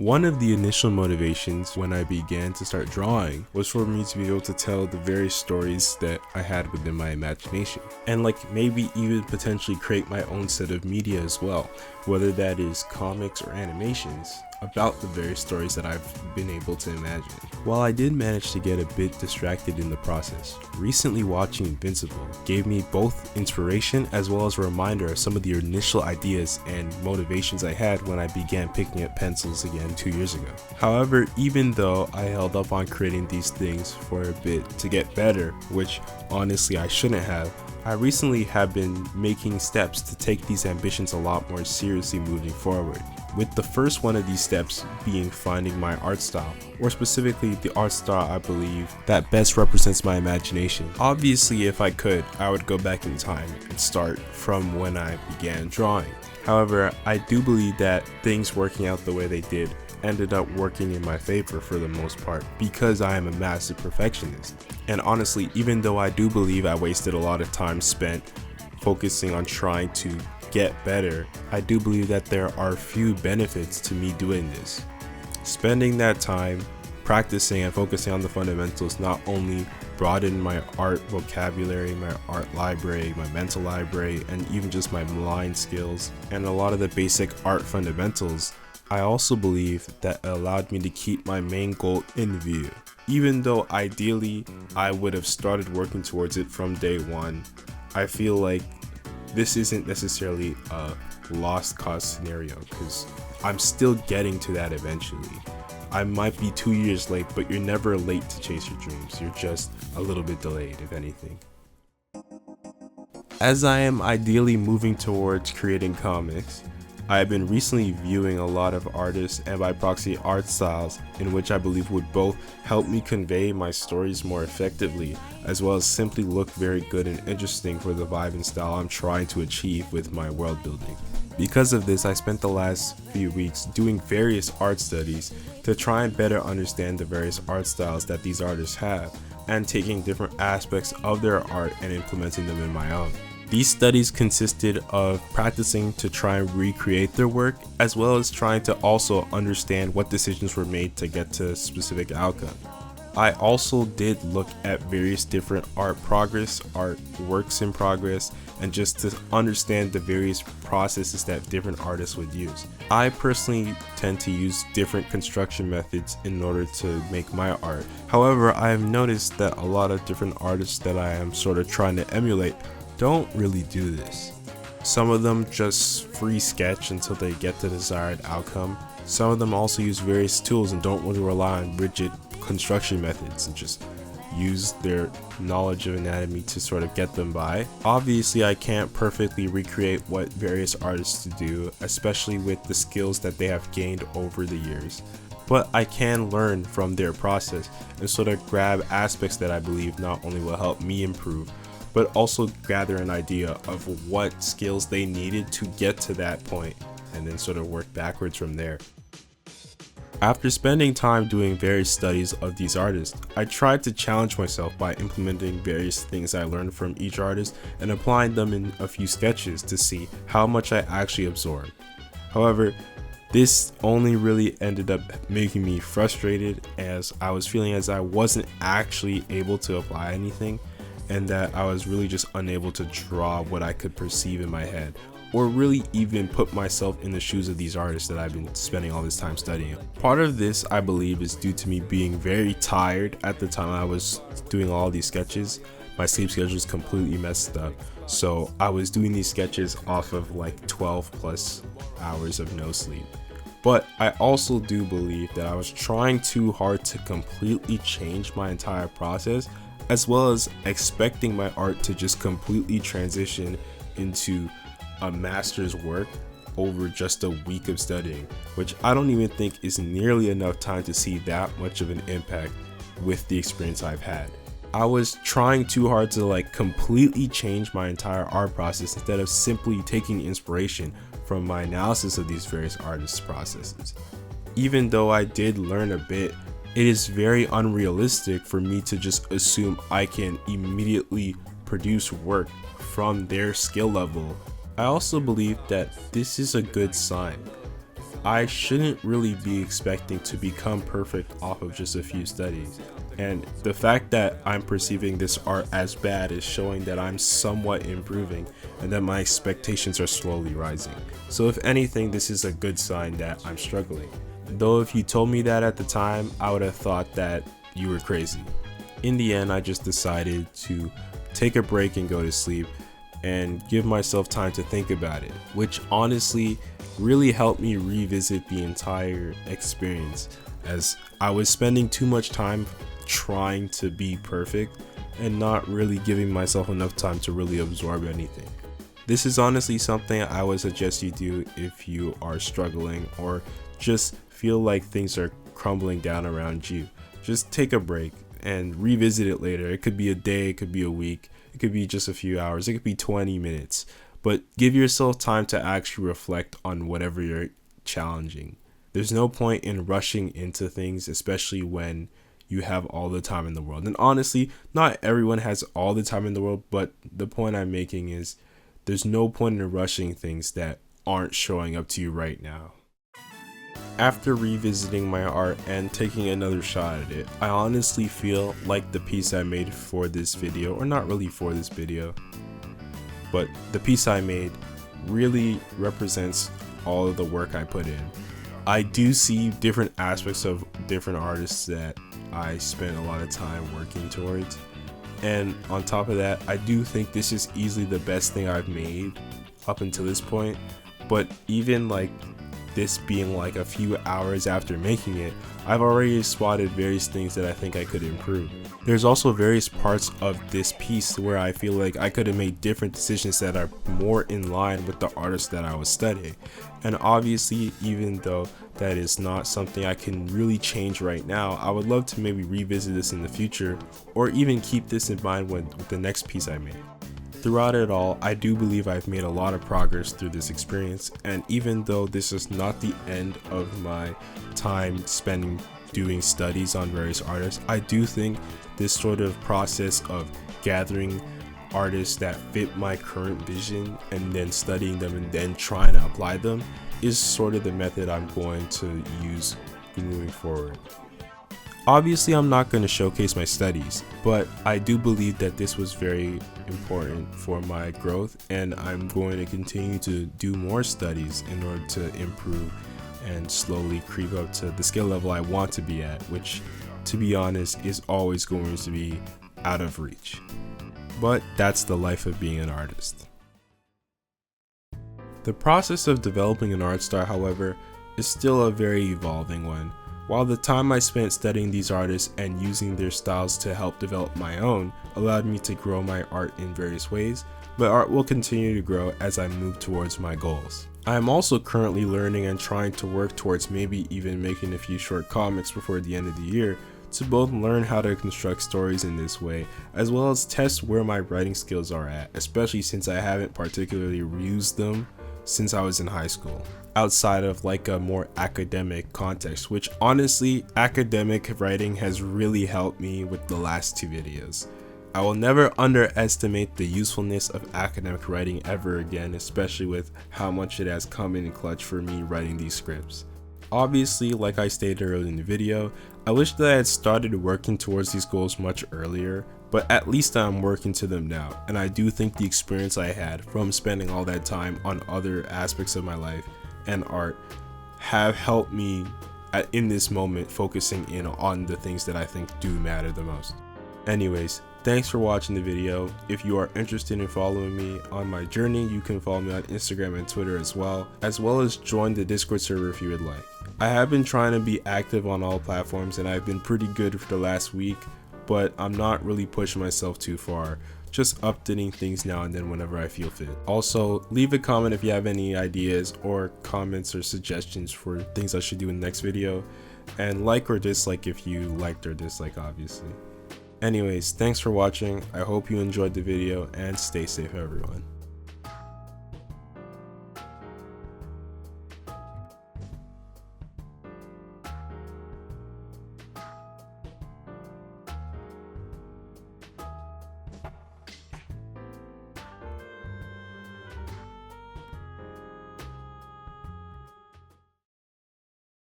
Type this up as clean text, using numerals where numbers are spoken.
One of the initial motivations when I began to start drawing was for me to be able to tell the various stories that I had within my imagination, and maybe even potentially create my own set of media as well, whether that is comics or animations about the various stories that I've been able to imagine. While I did manage to get a bit distracted in the process, recently watching Invincible gave me both inspiration as well as a reminder of some of the initial ideas and motivations I had when I began picking up pencils again 2 years ago. However, even though I held up on creating these things for a bit to get better, which honestly I shouldn't have, I recently have been making steps to take these ambitions a lot more seriously moving forward, with the first one of these steps being finding my art style, or specifically the art style I believe that best represents my imagination. Obviously, if I could, I would go back in time and start from when I began drawing. However, I do believe that things working out the way they did ended up working in my favor for the most part because I am a massive perfectionist. And honestly, even though I do believe I wasted a lot of time spent focusing on trying to get better, I do believe that there are few benefits to me doing this. Spending that time practicing and focusing on the fundamentals not only broadened my art vocabulary, my art library, my mental library, and even just my line skills and a lot of the basic art fundamentals, I also believe that it allowed me to keep my main goal in view. Even though ideally I would have started working towards it from day one, I feel like this isn't necessarily a lost cause scenario because I'm still getting to that eventually. I might be 2 years late, but you're never late to chase your dreams. You're just a little bit delayed, if anything. As I am ideally moving towards creating comics, I have been recently viewing a lot of artists and by proxy art styles in which I believe would both help me convey my stories more effectively as well as simply look very good and interesting for the vibe and style I'm trying to achieve with my world building. Because of this, I spent the last few weeks doing various art studies to try and better understand the various art styles that these artists have and taking different aspects of their art and implementing them in my own. These studies consisted of practicing to try and recreate their work, as well as trying to also understand what decisions were made to get to a specific outcome. I also did look at various different art progress, art works in progress, and just to understand the various processes that different artists would use. I personally tend to use different construction methods in order to make my art. However, I have noticed that a lot of different artists that I am sort of trying to emulate don't really do this. Some of them just free sketch until they get the desired outcome. Some of them also use various tools and don't really rely on rigid construction methods and just use their knowledge of anatomy to sort of get them by. Obviously, I can't perfectly recreate what various artists do, especially with the skills that they have gained over the years. But I can learn from their process and sort of grab aspects that I believe not only will help me improve, but also gather an idea of what skills they needed to get to that point and then sort of work backwards from there. After spending time doing various studies of these artists, I tried to challenge myself by implementing various things I learned from each artist and applying them in a few sketches to see how much I actually absorbed. However, this only really ended up making me frustrated as I was feeling as I wasn't actually able to apply anything, and that I was really just unable to draw what I could perceive in my head, or really even put myself in the shoes of these artists that I've been spending all this time studying. Part of this, I believe, is due to me being very tired at the time I was doing all these sketches. My sleep schedule was completely messed up, so I was doing these sketches off of 12 plus hours of no sleep. But I also do believe that I was trying too hard to completely change my entire process, as well as expecting my art to just completely transition into a master's work over just a week of studying, which I don't even think is nearly enough time to see that much of an impact with the experience I've had. I was trying too hard to completely change my entire art process instead of simply taking inspiration from my analysis of these various artists' processes. Even though I did learn a bit, it is very unrealistic for me to just assume I can immediately produce work from their skill level. I also believe that this is a good sign. I shouldn't really be expecting to become perfect off of just a few studies. And the fact that I'm perceiving this art as bad is showing that I'm somewhat improving and that my expectations are slowly rising. So if anything, this is a good sign that I'm struggling. Though if you told me that at the time, I would have thought that you were crazy. In the end, I just decided to take a break and go to sleep and give myself time to think about it, which honestly really helped me revisit the entire experience, as I was spending too much time trying to be perfect and not really giving myself enough time to really absorb anything. This is honestly something I would suggest you do if you are struggling or just feel like things are crumbling down around you. Just take a break and revisit it later. It could be a day, it could be a week, it could be just a few hours, it could be 20 minutes. But give yourself time to actually reflect on whatever you're challenging. There's no point in rushing into things, especially when you have all the time in the world. And honestly, not everyone has all the time in the world, but the point I'm making is there's no point in rushing things that aren't showing up to you right now. After revisiting my art and taking another shot at it, I honestly feel like the piece I made for this video, or not really for this video, but the piece I made really represents all of the work I put in. I do see different aspects of different artists that I spent a lot of time working towards, and on top of that, I do think this is easily the best thing I've made up until this point. But even like this being like a few hours after making it, I've already spotted various things that I think I could improve. There's also various parts of this piece where I feel like I could have made different decisions that are more in line with the artist that I was studying. And obviously, even though that is not something I can really change right now, I would love to maybe revisit this in the future, or even keep this in mind with the next piece I made. Throughout it all, I do believe I've made a lot of progress through this experience, and even though this is not the end of my time spending doing studies on various artists, I do think this sort of process of gathering artists that fit my current vision and then studying them and then trying to apply them is sort of the method I'm going to use moving forward. Obviously, I'm not going to showcase my studies, but I do believe that this was very important for my growth, and I'm going to continue to do more studies in order to improve and slowly creep up to the skill level I want to be at, which, to be honest, is always going to be out of reach. But that's the life of being an artist. The process of developing an art style, however, is still a very evolving one. While the time I spent studying these artists and using their styles to help develop my own allowed me to grow my art in various ways, my art will continue to grow as I move towards my goals. I am also currently learning and trying to work towards maybe even making a few short comics before the end of the year to both learn how to construct stories in this way, as well as test where my writing skills are at, especially since I haven't particularly used them since I was in high school, outside of like a more academic context, which honestly, academic writing has really helped me with the last two videos. I will never underestimate the usefulness of academic writing ever again, especially with how much it has come in clutch for me writing these scripts. Obviously, like I stated earlier in the video, I wish that I had started working towards these goals much earlier, but at least I'm working to them now, and I do think the experience I had from spending all that time on other aspects of my life and art have helped me in this moment focusing in on the things that I think do matter the most. Anyways, thanks for watching the video. If you are interested in following me on my journey, you can follow me on Instagram and Twitter as well as join the Discord server if you would like. I have been trying to be active on all platforms, and I've been pretty good for the last week, but I'm not really pushing myself too far, just updating things now and then whenever I feel fit. Also, leave a comment if you have any ideas or comments or suggestions for things I should do in the next video, and like or dislike if you liked or disliked, obviously. Anyways, thanks for watching. I hope you enjoyed the video, and stay safe everyone.